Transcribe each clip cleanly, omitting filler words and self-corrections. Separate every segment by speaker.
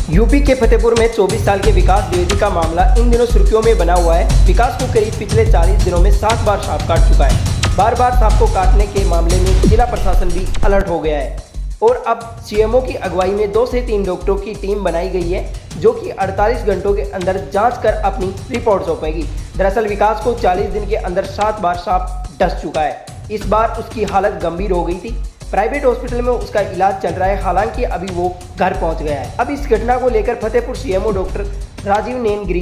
Speaker 1: UP के फतेहपुर में 24 साल के विकास द्विवेदी का मामला इन दिनों सुर्खियों में बना हुआ है। विकास को करीब पिछले 40 दिनों में 7 बार सांप काट चुका है। बार बार सांप को काटने के मामले में जिला प्रशासन भी अलर्ट हो गया है और अब सीएमओ की अगुवाई में 2 से 3 डॉक्टरों की टीम बनाई गई है जो कि 48 घंटों के अंदर जांच कर अपनी रिपोर्ट सौंपेगी। दरअसल विकास को 40 दिन के अंदर 7 बार सांप डस चुका है। इस बार उसकी हालत गंभीर हो गई थी। प्राइवेट हॉस्पिटल में उसका इलाज चल रहा है, हालांकि अभी वो घर पहुंच गया है। अब इस घटना को लेकर फतेहपुर सीएमओ डॉक्टर राजीव नैनगिरी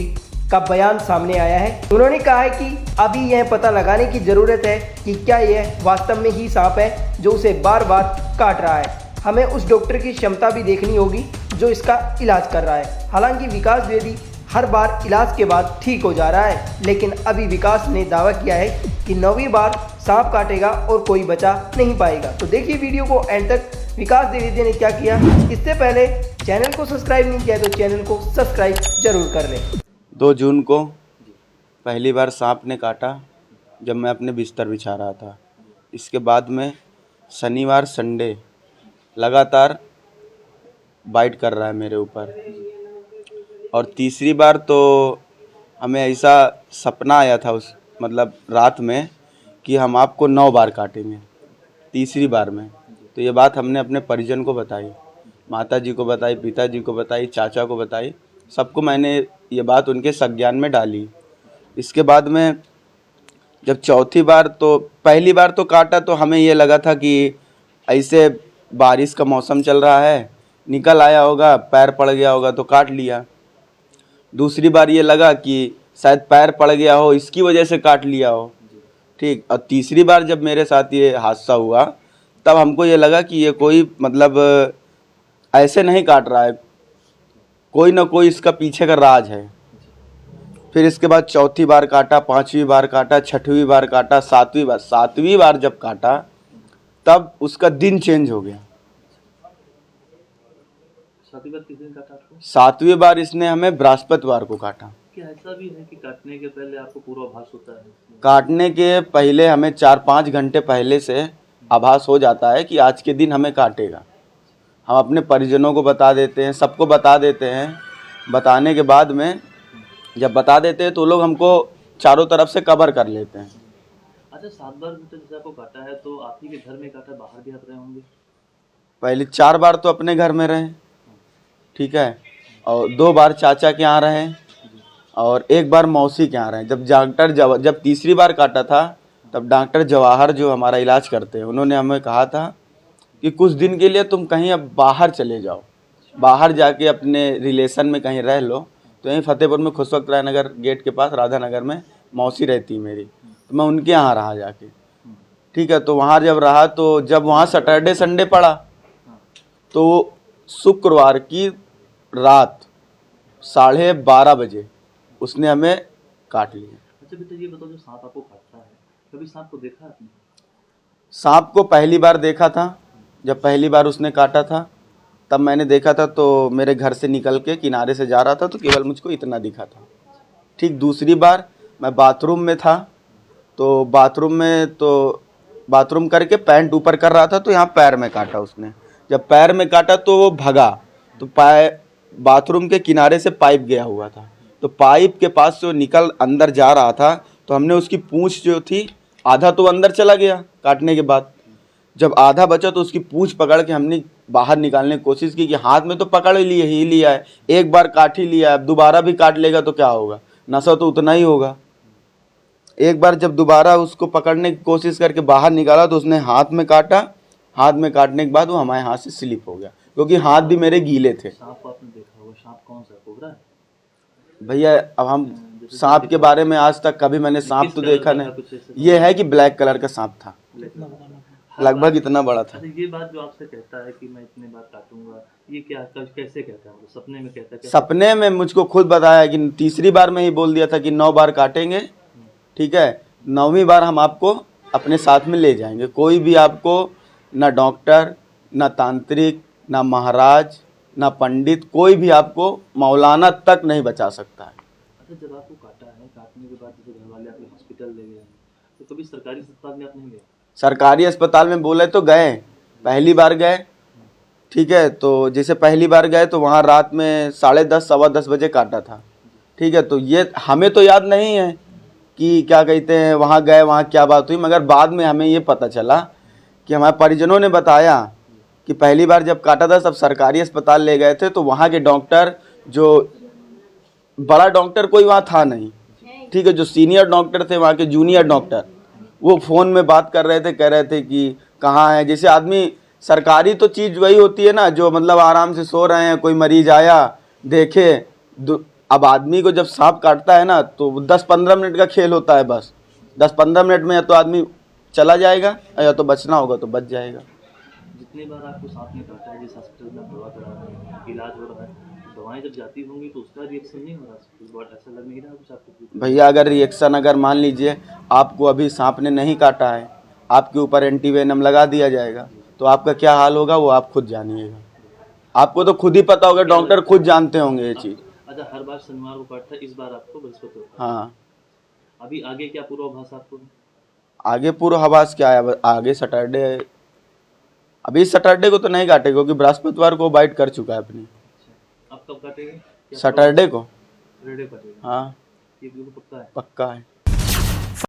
Speaker 1: का बयान सामने आया है। उन्होंने कहा है कि अभी यह पता लगाने की जरूरत है कि क्या यह वास्तव में ही सांप है जो उसे बार बार काट रहा है। हमें उस डॉक्टर की क्षमता भी देखनी होगी जो इसका इलाज कर रहा है। हालांकि विकास द्विवेदी हर बार इलाज के बाद ठीक हो जा रहा है, लेकिन अभी विकास ने दावा किया है कि 9वीं बार सांप काटेगा और कोई बचा नहीं पाएगा। तो देखिए वीडियो को एंड तक, विकास द्विवेदी ने क्या किया। इससे पहले चैनल को सब्सक्राइब नहीं किया तो चैनल को सब्सक्राइब जरूर कर लें।
Speaker 2: 2 जून को पहली बार सांप ने काटा जब मैं अपने बिस्तर बिछा रहा था। इसके बाद में शनिवार संडे लगातार बाइट कर रहा है मेरे ऊपर। और तीसरी बार तो हमें ऐसा सपना आया था उस रात में कि हम आपको 9 बार काटेंगे। तीसरी बार में तो ये बात हमने अपने परिजन को बताई, माता जी को बताई, पिताजी को बताई, चाचा को बताई, सबको मैंने ये बात उनके संज्ञान में डाली। इसके बाद में जब चौथी बार, तो पहली बार तो काटा तो हमें ये लगा था कि ऐसे बारिश का मौसम चल रहा है, निकल आया होगा, पैर पड़ गया होगा तो काट लिया। दूसरी बार ये लगा कि शायद पैर पड़ गया हो, इसकी वजह से काट लिया हो, ठीक। और तीसरी बार जब मेरे साथ ये हादसा हुआ तब हमको ये लगा कि ये कोई ऐसे नहीं काट रहा है, कोई ना कोई इसका पीछे का राज है। फिर इसके बाद चौथी बार काटा, 5वीं बार काटा, 6वीं बार काटा, 7वीं बार जब काटा तब उसका दिन चेंज हो गया। 7वीं बार इसने हमें बृहस्पतिवार को काटा।
Speaker 3: क्या ऐसा भी है कि काटने के पहले आपको पूर्वाभास होता है?
Speaker 2: काटने के पहले हमें 4-5 घंटे पहले से आभास हो जाता है कि आज के दिन हमें काटेगा। हम अपने परिजनों को बता देते हैं, सबको बता देते हैं। बताने के बाद में जब बता देते हैं तो लोग हमको चारों तरफ से कवर कर लेते हैं।
Speaker 3: अच्छा, 7 बार जैसे आपको काटा है तो आप ही के घर में काटा, बाहर भी आप रहे होंगे? पहले
Speaker 2: 4 बार तो अपने घर में रहे, ठीक है, और 2 बार चाचा के यहाँ रहे और 1 बार मौसी के यहाँ रहे। जब तीसरी बार काटा था तब डॉक्टर जवाहर जो हमारा इलाज करते हैं, उन्होंने हमें कहा था कि कुछ दिन के लिए तुम कहीं अब बाहर चले जाओ, बाहर जाके अपने रिलेशन में कहीं रह लो। तो यहीं फतेहपुर में खुशवक्त राय नगर गेट के पास राधा नगर में मौसी रहती मेरी, तो मैं उनके यहाँ रहा जाके, ठीक है। तो वहाँ जब रहा तो जब वहाँ सैटरडे संडे पड़ा तो शुक्रवार की रात 12:30 बजे उसने हमें काट लिया।
Speaker 3: अच्छा बेटा, ये बताओ, जो सांप आपको काटता है, कभी सांप को देखा आपने?
Speaker 2: सांप को पहली बार देखा था, जब पहली बार उसने काटा था तब मैंने देखा था। तो मेरे घर से निकल के किनारे से जा रहा था तो केवल मुझको इतना दिखा था, ठीक। दूसरी बार मैं बाथरूम में था, तो बाथरूम करके पैंट ऊपर कर रहा था तो यहाँ पैर में काटा उसने। जब पैर में काटा तो वो भगा, तो बाथरूम के किनारे से पाइप गया हुआ था, तो पाइप के पास से वो निकल अंदर जा रहा था, तो हमने उसकी पूंछ जो थी, आधा तो अंदर चला गया काटने के बाद, जब आधा बचा तो उसकी पूंछ पकड़ के हमने बाहर निकालने की कोशिश की कि हाथ में तो पकड़ ही लिया है, 1 बार काट ही लिया है, अब दोबारा भी काट लेगा तो क्या होगा, नशा तो उतना ही होगा। एक बार जब दोबारा उसको पकड़ने की कोशिश करके बाहर निकाला तो उसने हाथ में काटा। हाथ में काटने के बाद वो हमारे हाथ से स्लिप हो गया, क्योंकि हाथ भी मेरे गीले थे।
Speaker 3: सांप आपने देखा होगा, सांप कौन सा, कोबरा है?
Speaker 2: भैया अब हम सांप के बारे में आज तक कभी मैंने सांप तो देखा नहीं, ये है कि ब्लैक कलर का सांप था, लगभग इतना बड़ा था।
Speaker 3: ये बात जो आपसे कहता है कि मैं इतने बार काटूंगा, ये क्या कैसे कहता है? सपने में कहता है?
Speaker 2: सपने में मुझको खुद बताया कि तीसरी बार में ही बोल दिया था कि 9 बार काटेंगे, ठीक है, 9वीं बार हम आपको अपने साथ में ले जाएंगे। कोई भी आपको, ना डॉक्टर, ना तांत्रिक, ना महाराज, ना पंडित, कोई भी आपको मौलाना तक नहीं बचा सकता है।
Speaker 3: अच्छा, जब आपको काटा है, काटने के बाद जब घर वाले आपको हॉस्पिटल ले गए तो कभी सरकारी अस्पताल में आप नहीं गए?
Speaker 2: सरकारी अस्पताल में बोले तो गए, पहली बार गए, ठीक है, तो जैसे पहली बार गए तो वहाँ रात में 10:30 10:15 बजे काटा था। ठीक है, तो ये हमें तो याद नहीं है कि क्या कहते हैं वहाँ गए, वहाँ क्या बात हुई, मगर बाद में हमें ये पता चला कि हमारे परिजनों ने बताया कि पहली बार जब काटा था सब सरकारी अस्पताल ले गए थे, तो वहाँ के डॉक्टर, जो बड़ा डॉक्टर कोई वहाँ था नहीं, ठीक है, जो सीनियर डॉक्टर थे वहाँ के जूनियर डॉक्टर, वो फ़ोन में बात कर रहे थे, कह रहे थे कि कहाँ है। जैसे आदमी, सरकारी तो चीज़ वही होती है ना, जो मतलब आराम से सो रहे हैं, कोई मरीज आया देखे। अब आदमी को जब सांप काटता है ना तो 10-15 मिनट का खेल होता है, बस 10-15 मिनट में या तो आदमी चला जाएगा या तो बचना होगा तो बच जाएगा।
Speaker 3: जितनी बार आपको सांप ने काटा है, जिस हॉस्पिटल में दवा करा रहे हैं, इलाज हो रहा है, दवाएं जब जाती होंगी तो उसका रिएक्शन नहीं हो रहा, बहुत ऐसा लग नहीं रहा कुछ आपको?
Speaker 2: भैया अगर रिएक्शन, अगर मान लीजिए आपको अभी सांप ने नहीं काटा है, आपके ऊपर एंटीवेनम लगा दिया जाएगा, तो आपका क्या हाल होगा वो आप खुद जानिएगा। आपको तो खुद ही पता होगा, डॉक्टर खुद जानते होंगे ये चीज़।
Speaker 3: अच्छा, हर बार शनिवार को काटता है, इस बार आपको बृहस्पतिवार को।
Speaker 2: हाँ,
Speaker 3: अभी आगे क्या पूर्वाभास आपको?
Speaker 2: आगे पूर्वाभास क्या है, आगे सैटरडे, अभी सैटरडे को तो नहीं काटेगा क्योंकि बृहस्पतिवार को बाइट कर चुका है अपनी।
Speaker 3: अब कब काटेगा?
Speaker 2: सैटरडे को।
Speaker 3: सैटरडे काटेगा?
Speaker 2: हाँ,
Speaker 3: ये बिल्कुल पक्का है?
Speaker 2: पक्का है।